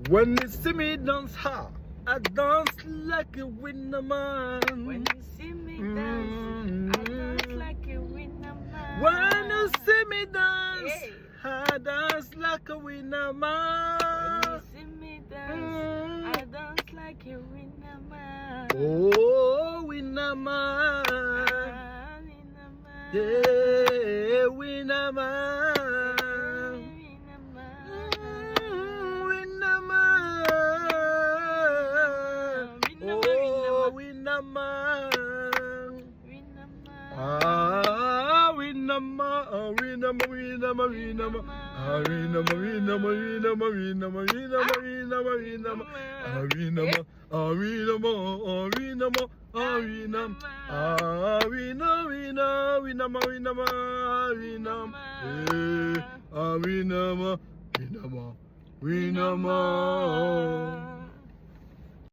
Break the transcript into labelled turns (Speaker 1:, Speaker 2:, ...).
Speaker 1: When you see me dance hard, I dance like a winner man.
Speaker 2: When you see me dance, I dance like a winner man.
Speaker 1: When you see me dance,
Speaker 2: Hey.
Speaker 1: I dance like a winner man.
Speaker 2: When you see me dance, I dance like a winner man.
Speaker 1: Oh, winner man.
Speaker 2: Ah, winner man.
Speaker 1: Yeah, winner man.
Speaker 2: Winner man.
Speaker 1: Winner man. Oh, winner man.
Speaker 2: Winner man.
Speaker 1: Ah, winner man. Winner man. Winner man. Winner man. Ah, winner man. Winner man. Winner man. Winner man. Winner man. Winner man. Winner man. Ah, winner man. Ah, winner man. Ah, winner man. Ah, winner man. Ah, winner, winner, winner man. Winner man. Ah, winner man. Eh, ah, winner man. Winner man. Winner man.